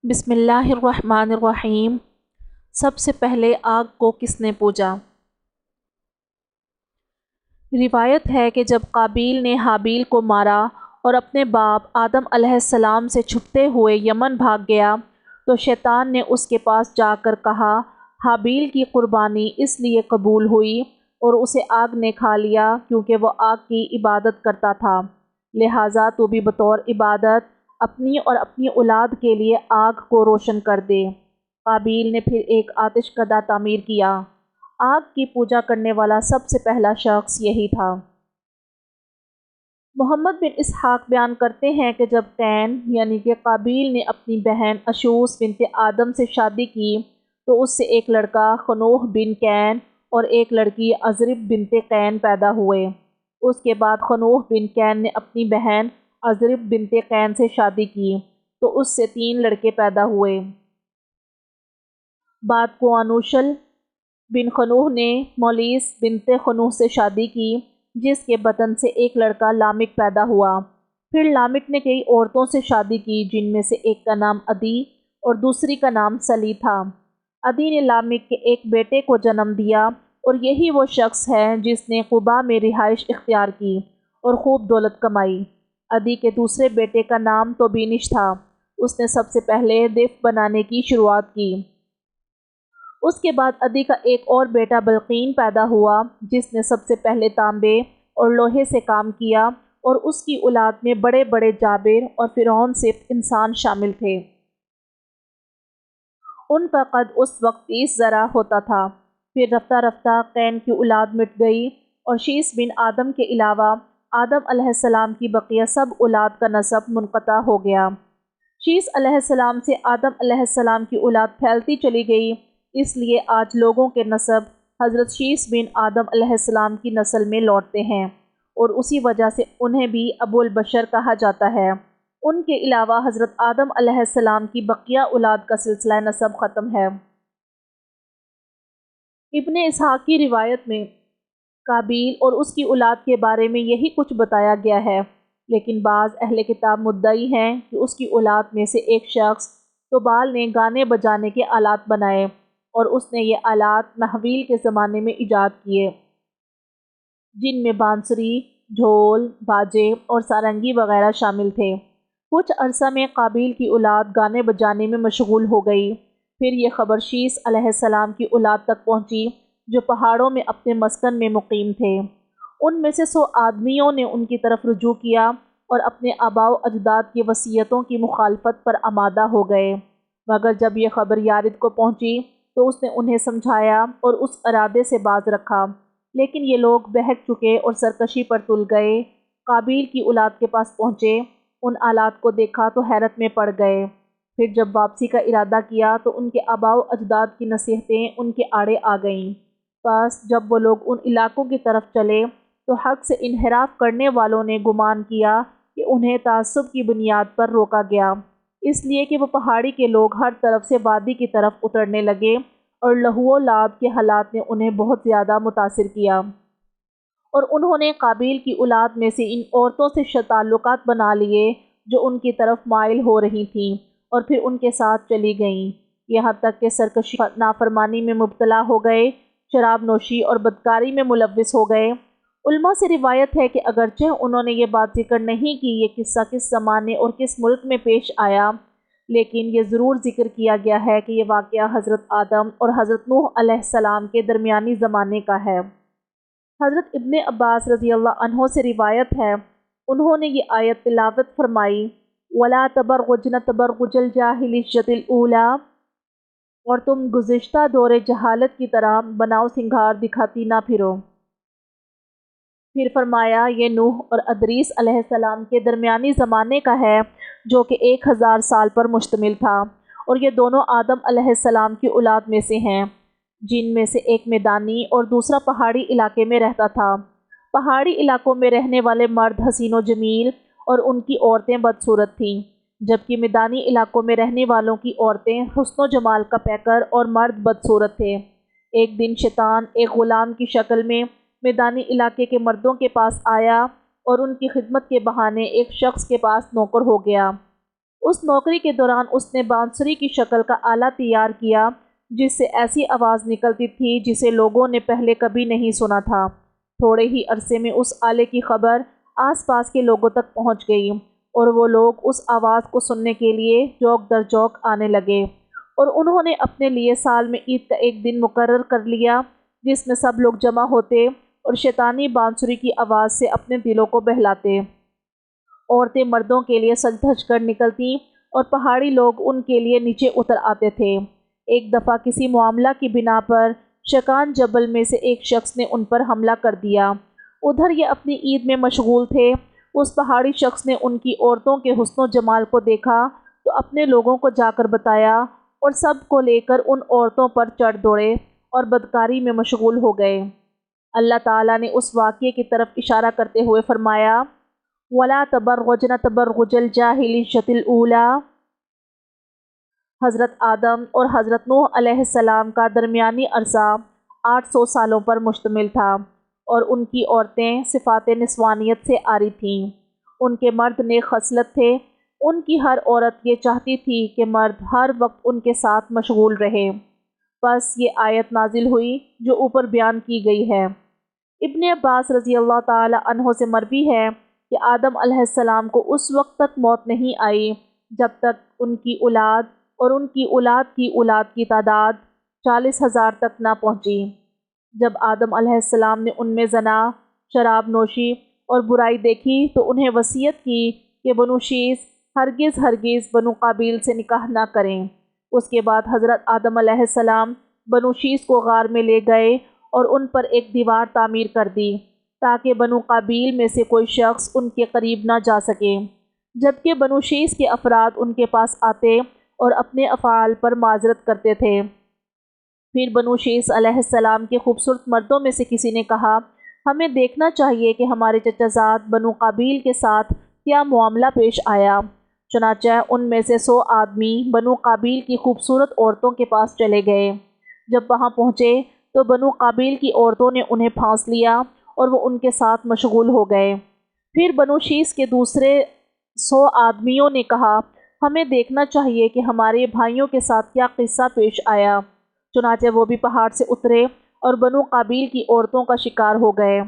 بسم اللہ الرحمن الرحیم۔ سب سے پہلے آگ کو کس نے پوجا؟ روایت ہے کہ جب قابیل نے حابیل کو مارا اور اپنے باپ آدم علیہ السلام سے چھپتے ہوئے یمن بھاگ گیا تو شیطان نے اس کے پاس جا کر کہا، حابیل کی قربانی اس لیے قبول ہوئی اور اسے آگ نے کھا لیا کیونکہ وہ آگ کی عبادت کرتا تھا، لہٰذا تو بھی بطور عبادت اپنی اور اپنی اولاد کے لیے آگ کو روشن کر دے۔ قابیل نے پھر ایک آتش کدہ تعمیر کیا۔ آگ کی پوجا کرنے والا سب سے پہلا شخص یہی تھا۔ محمد بن اسحاق بیان کرتے ہیں کہ جب قین یعنی کہ قابیل نے اپنی بہن اشوس بنت آدم سے شادی کی تو اس سے ایک لڑکا خنوح بن قین اور ایک لڑکی عزرب بنت قین پیدا ہوئے۔ اس کے بعد خنوح بن قین نے اپنی بہن عزرب بنت قین سے شادی کی تو اس سے 3 لڑکے پیدا ہوئے۔ بعد کو انوشل بن خنوح نے مولیس بنت خنوح سے شادی کی جس کے بطن سے ایک لڑکا لامک پیدا ہوا۔ پھر لامک نے کئی عورتوں سے شادی کی جن میں سے ایک کا نام عدی اور دوسری کا نام سلی تھا۔ عدی نے لامک کے ایک بیٹے کو جنم دیا اور یہی وہ شخص ہے جس نے قبا میں رہائش اختیار کی اور خوب دولت کمائی۔ عدی کے دوسرے بیٹے کا نام توبینش تھا۔ اس نے سب سے پہلے دف بنانے کی شروعات کی۔ اس کے بعد عدی کا ایک اور بیٹا بلقین پیدا ہوا جس نے سب سے پہلے تانبے اور لوہے سے کام کیا اور اس کی اولاد میں بڑے بڑے جابر اور فرعون سے انسان شامل تھے۔ ان کا قد اس وقت 30 ذراع ہوتا تھا۔ پھر رفتہ رفتہ قین کی اولاد مٹ گئی اور شیث بن آدم کے علاوہ آدم علیہ السلام کی بقیہ سب اولاد کا نسب منقطع ہو گیا۔ شیث علیہ السلام سے آدم علیہ السلام کی اولاد پھیلتی چلی گئی، اس لیے آج لوگوں کے نسب حضرت شیث بن آدم علیہ السلام کی نسل میں لوٹتے ہیں اور اسی وجہ سے انہیں بھی ابو البشر کہا جاتا ہے۔ ان کے علاوہ حضرت آدم علیہ السلام کی بقیہ اولاد کا سلسلہ نسب ختم ہے۔ ابن اسحاق کی روایت میں قابیل اور اس کی اولاد کے بارے میں یہی کچھ بتایا گیا ہے، لیکن بعض اہل کتاب مدعی ہیں کہ اس کی اولاد میں سے ایک شخص تبال نے گانے بجانے کے آلات بنائے اور اس نے یہ آلات محویل کے زمانے میں ایجاد کیے جن میں بانسری، ڈھول، باجے اور سارنگی وغیرہ شامل تھے۔ کچھ عرصہ میں قابیل کی اولاد گانے بجانے میں مشغول ہو گئی۔ پھر یہ خبر شیث علیہ السلام کی اولاد تک پہنچی جو پہاڑوں میں اپنے مسکن میں مقیم تھے۔ ان میں سے 100 آدمیوں نے ان کی طرف رجوع کیا اور اپنے آباء و اجداد کی وصیتوں کی مخالفت پر آمادہ ہو گئے، مگر جب یہ خبر یارد کو پہنچی تو اس نے انہیں سمجھایا اور اس ارادے سے باز رکھا، لیکن یہ لوگ بہک چکے اور سرکشی پر تل گئے۔ قابیل کی اولاد کے پاس پہنچے، ان آلات کو دیکھا تو حیرت میں پڑ گئے۔ پھر جب واپسی کا ارادہ کیا تو ان کے آباء و اجداد کی نصیحتیں ان کے آڑے آ گئیں۔ بس جب وہ لوگ ان علاقوں کی طرف چلے تو حق سے انحراف کرنے والوں نے گمان کیا کہ انہیں تعصب کی بنیاد پر روکا گیا، اس لیے کہ وہ پہاڑی کے لوگ ہر طرف سے وادی کی طرف اترنے لگے اور لہو و لعب کے حالات نے انہیں بہت زیادہ متاثر کیا، اور انہوں نے قابیل کی اولاد میں سے ان عورتوں سے تعلقات بنا لیے جو ان کی طرف مائل ہو رہی تھیں اور پھر ان کے ساتھ چلی گئیں، یہاں تک کہ سرکشی نافرمانی میں مبتلا ہو گئے، شراب نوشی اور بدکاری میں ملوث ہو گئے۔ علماء سے روایت ہے کہ اگرچہ انہوں نے یہ بات ذکر نہیں کی یہ قصہ کس زمانے اور کس ملک میں پیش آیا، لیکن یہ ضرور ذکر کیا گیا ہے کہ یہ واقعہ حضرت آدم اور حضرت نوح علیہ السلام کے درمیانی زمانے کا ہے۔ حضرت ابن عباس رضی اللہ عنہ سے روایت ہے، انہوں نے یہ آیت تلاوت فرمائی، وَلَا تَبَرُّجْنَ تَبَرُّجَ الْجَاهِلِيَّةِ الْأُولَىٰ، اور تم گزشتہ دور جہالت کی طرح بناؤ سنگھار دکھاتی نہ پھرو۔ پھر فرمایا یہ نوح اور ادریس علیہ السلام کے درمیانی زمانے کا ہے جو کہ 1000 سال پر مشتمل تھا، اور یہ دونوں آدم علیہ السلام کی اولاد میں سے ہیں جن میں سے ایک میدانی اور دوسرا پہاڑی علاقے میں رہتا تھا۔ پہاڑی علاقوں میں رہنے والے مرد حسین و جمیل اور ان کی عورتیں بدصورت تھیں، جبکہ میدانی علاقوں میں رہنے والوں کی عورتیں حسن و جمال کا پیکر اور مرد بدصورت تھے۔ ایک دن شیطان ایک غلام کی شکل میں میدانی علاقے کے مردوں کے پاس آیا اور ان کی خدمت کے بہانے ایک شخص کے پاس نوکر ہو گیا۔ اس نوکری کے دوران اس نے بانسری کی شکل کا آلہ تیار کیا جس سے ایسی آواز نکلتی تھی جسے لوگوں نے پہلے کبھی نہیں سنا تھا۔ تھوڑے ہی عرصے میں اس آلے کی خبر آس پاس کے لوگوں تک پہنچ گئی اور وہ لوگ اس آواز کو سننے کے لیے جوک در جوک آنے لگے، اور انہوں نے اپنے لیے سال میں عید کا ایک دن مقرر کر لیا جس میں سب لوگ جمع ہوتے اور شیطانی بانسری کی آواز سے اپنے دلوں کو بہلاتے۔ عورتیں مردوں کے لیے سج دھج کر نکلتیں اور پہاڑی لوگ ان کے لیے نیچے اتر آتے تھے۔ ایک دفعہ کسی معاملہ کی بنا پر شکان جبل میں سے ایک شخص نے ان پر حملہ کر دیا۔ ادھر یہ اپنی عید میں مشغول تھے، اس پہاڑی شخص نے ان کی عورتوں کے حسن و جمال کو دیکھا تو اپنے لوگوں کو جا کر بتایا، اور سب کو لے کر ان عورتوں پر چڑھ دوڑے اور بدکاری میں مشغول ہو گئے۔ اللہ تعالیٰ نے اس واقعے کی طرف اشارہ کرتے ہوئے فرمایا، وَلَا تَبَرَّجْنَ تَبَرُّجَ الْجَاهِلِيَّةِ الْأُولَىٰ۔ حضرت آدم اور حضرت نوح علیہ السلام کا درمیانی عرصہ 800 سالوں پر مشتمل تھا، اور ان کی عورتیں صفات نسوانیت سے عاری تھیں۔ ان کے مرد نیک خصلت تھے، ان کی ہر عورت یہ چاہتی تھی کہ مرد ہر وقت ان کے ساتھ مشغول رہے۔ بس یہ آیت نازل ہوئی جو اوپر بیان کی گئی ہے۔ ابن عباس رضی اللہ تعالی عنہ سے مروی ہے کہ آدم علیہ السلام کو اس وقت تک موت نہیں آئی جب تک ان کی اولاد اور ان کی اولاد کی اولاد کی تعداد 40,000 تک نہ پہنچی۔ جب آدم علیہ السلام نے ان میں زنا، شراب نوشی اور برائی دیکھی تو انہیں وصیت کی کہ بنو شیث ہرگز ہرگز بنو قابیل سے نکاح نہ کریں۔ اس کے بعد حضرت آدم علیہ السلام بنو شیث کو غار میں لے گئے اور ان پر ایک دیوار تعمیر کر دی تاکہ بنو قابیل میں سے کوئی شخص ان کے قریب نہ جا سکے، جبکہ بنو شیث کے افراد ان کے پاس آتے اور اپنے افعال پر معذرت کرتے تھے۔ پھر بنو شیث علیہ السلام کے خوبصورت مردوں میں سے کسی نے کہا، ہمیں دیکھنا چاہیے کہ ہمارے چچا زاد بنو قابیل کے ساتھ کیا معاملہ پیش آیا۔ چنانچہ ان میں سے 100 آدمی بنو قابیل کی خوبصورت عورتوں کے پاس چلے گئے۔ جب وہاں پہنچے تو بنو قابیل کی عورتوں نے انہیں پھانس لیا اور وہ ان کے ساتھ مشغول ہو گئے۔ پھر بنو شیث کے دوسرے 100 آدمیوں نے کہا، ہمیں دیکھنا چاہیے کہ ہمارے بھائیوں کے ساتھ کیا قصہ پیش آیا۔ چنانچہ وہ بھی پہاڑ سے اترے اور بنو قابیل کی عورتوں کا شکار ہو گئے۔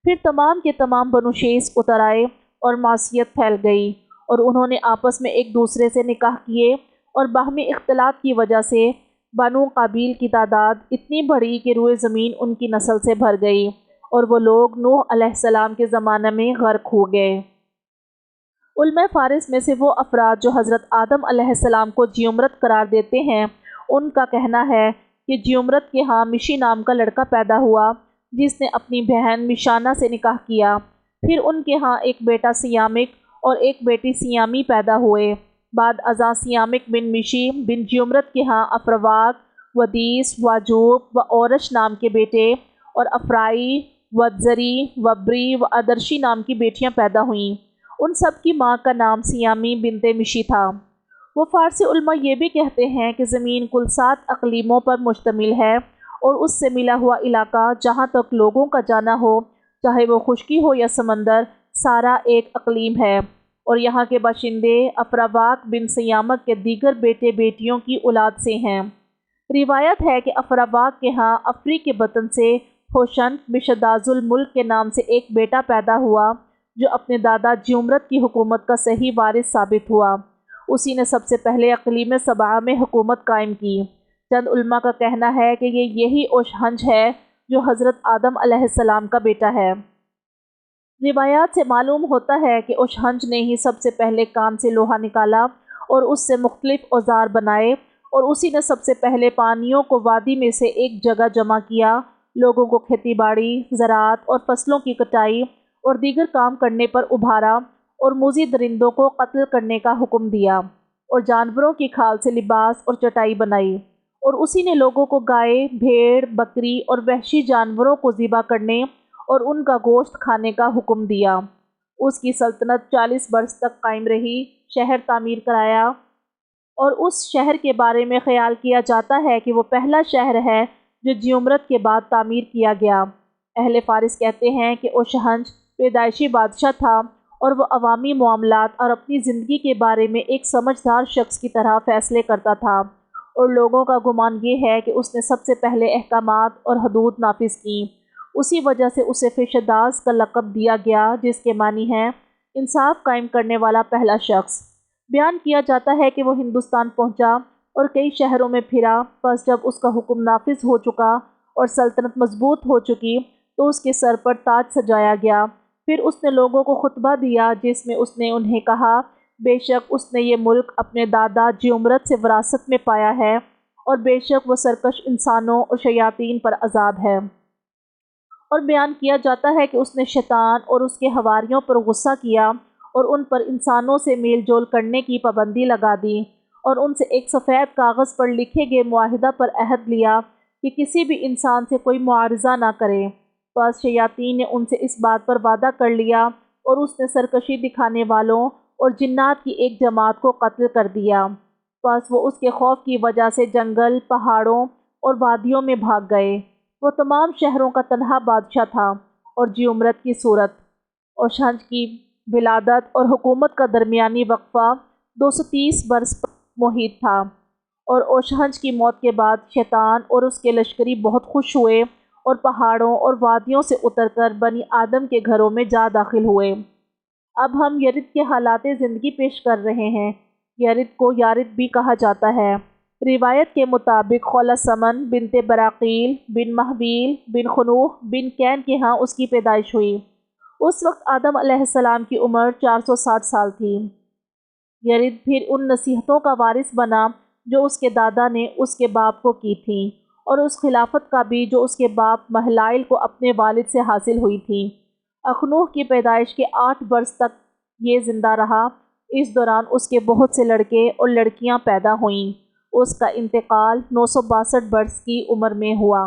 پھر تمام کے تمام بنو شیث اتر آئے اور معصیت پھیل گئی، اور انہوں نے آپس میں ایک دوسرے سے نکاح کیے، اور باہمی اختلاط کی وجہ سے بنو قابیل کی تعداد اتنی بڑھی کہ روئے زمین ان کی نسل سے بھر گئی، اور وہ لوگ نوح علیہ السلام کے زمانے میں غرق ہو گئے۔ علماء فارس میں سے وہ افراد جو حضرت آدم علیہ السلام کو جیومرت قرار دیتے ہیں، ان کا کہنا ہے کہ جیومرت کے ہاں مشی نام کا لڑکا پیدا ہوا جس نے اپنی بہن مشانہ سے نکاح کیا۔ پھر ان کے ہاں ایک بیٹا سیامک اور ایک بیٹی سیامی پیدا ہوئے۔ بعد ازاں سیامک بن مشی بن جیومرت کے ہاں افرواق، ودیس، واجوب و اورش نام کے بیٹے، اور افرائی، ودزری، وبری و ادرشی نام کی بیٹیاں پیدا ہوئیں۔ ان سب کی ماں کا نام سیامی بنت مشی تھا۔ وہ فارسی علماء یہ بھی کہتے ہیں کہ زمین کل 7 اقلیموں پر مشتمل ہے، اور اس سے ملا ہوا علاقہ جہاں تک لوگوں کا جانا ہو، چاہے وہ خشکی ہو یا سمندر، سارا ایک اقلیم ہے، اور یہاں کے باشندے افرواق بن سیامک کے دیگر بیٹے بیٹیوں کی اولاد سے ہیں۔ روایت ہے کہ افرواق کے ہاں افری کے بطن سے ہوشنگ بشداز الملک کے نام سے ایک بیٹا پیدا ہوا جو اپنے دادا جیومرت کی حکومت کا صحیح وارث ثابت ہوا۔ اسی نے سب سے پہلے اقلیم سبعہ میں حکومت قائم کی۔ چند علماء کا کہنا ہے کہ یہی اوشہنج ہے جو حضرت آدم علیہ السلام کا بیٹا ہے۔ روایات سے معلوم ہوتا ہے کہ اوشہنج نے ہی سب سے پہلے کان سے لوہا نکالا اور اس سے مختلف اوزار بنائے، اور اسی نے سب سے پہلے پانیوں کو وادی میں سے ایک جگہ جمع کیا، لوگوں کو کھیتی باڑی، زراعت اور فصلوں کی کٹائی اور دیگر کام کرنے پر ابھارا، اور موذی درندوں کو قتل کرنے کا حکم دیا، اور جانوروں کی کھال سے لباس اور چٹائی بنائی، اور اسی نے لوگوں کو گائے، بھیڑ، بکری اور وحشی جانوروں کو ذبح کرنے اور ان کا گوشت کھانے کا حکم دیا۔ اس کی سلطنت 40 برس تک قائم رہی، شہر تعمیر کرایا، اور اس شہر کے بارے میں خیال کیا جاتا ہے کہ وہ پہلا شہر ہے جو جیومرت کے بعد تعمیر کیا گیا۔ اہل فارس کہتے ہیں کہ اوشہنج پیدائشی بادشاہ تھا اور وہ عوامی معاملات اور اپنی زندگی کے بارے میں ایک سمجھدار شخص کی طرح فیصلے کرتا تھا، اور لوگوں کا گمان یہ ہے کہ اس نے سب سے پہلے احکامات اور حدود نافذ کیں۔ اسی وجہ سے اسے فیشداز کا لقب دیا گیا، جس کے معنی ہے انصاف قائم کرنے والا پہلا شخص۔ بیان کیا جاتا ہے کہ وہ ہندوستان پہنچا اور کئی شہروں میں پھرا، پس جب اس کا حکم نافذ ہو چکا اور سلطنت مضبوط ہو چکی تو اس کے سر پر تاج سجایا گیا۔ پھر اس نے لوگوں کو خطبہ دیا جس میں اس نے انہیں کہا، بے شک اس نے یہ ملک اپنے دادا جیومرت سے وراثت میں پایا ہے، اور بے شک وہ سرکش انسانوں اور شیاطین پر عذاب ہے۔ اور بیان کیا جاتا ہے کہ اس نے شیطان اور اس کے حواریوں پر غصہ کیا اور ان پر انسانوں سے میل جول کرنے کی پابندی لگا دی، اور ان سے ایک سفید کاغذ پر لکھے گئے معاہدہ پر عہد لیا کہ کسی بھی انسان سے کوئی معارضہ نہ کرے۔ پس شیاطین نے ان سے اس بات پر وعدہ کر لیا، اور اس نے سرکشی دکھانے والوں اور جنات کی ایک جماعت کو قتل کر دیا۔ پس وہ اس کے خوف کی وجہ سے جنگل، پہاڑوں اور وادیوں میں بھاگ گئے۔ وہ تمام شہروں کا تنہا بادشاہ تھا، اور جیومرت کی صورت اوشھنج کی ولادت اور حکومت کا درمیانی وقفہ 230 برس پر محیط تھا، اور اوشھنج کی موت کے بعد شیطان اور اس کے لشکری بہت خوش ہوئے اور پہاڑوں اور وادیوں سے اتر کر بنی آدم کے گھروں میں جا داخل ہوئے۔ اب ہم یرد کے حالات زندگی پیش کر رہے ہیں۔ یرد کو یارد بھی کہا جاتا ہے۔ روایت کے مطابق خولہ سمن بنت براقیل بن مہبیل بن خنوخ بن کین کے ہاں اس کی پیدائش ہوئی۔ اس وقت آدم علیہ السلام کی عمر 460 سال تھی۔ یرد پھر ان نصیحتوں کا وارث بنا جو اس کے دادا نے اس کے باپ کو کی تھیں، اور اس خلافت کا بھی جو اس کے باپ مہلائل کو اپنے والد سے حاصل ہوئی تھی۔ اخنوخ کی پیدائش کے 8 برس تک یہ زندہ رہا۔ اس دوران اس کے بہت سے لڑکے اور لڑکیاں پیدا ہوئیں۔ اس کا انتقال 962 برس کی عمر میں ہوا۔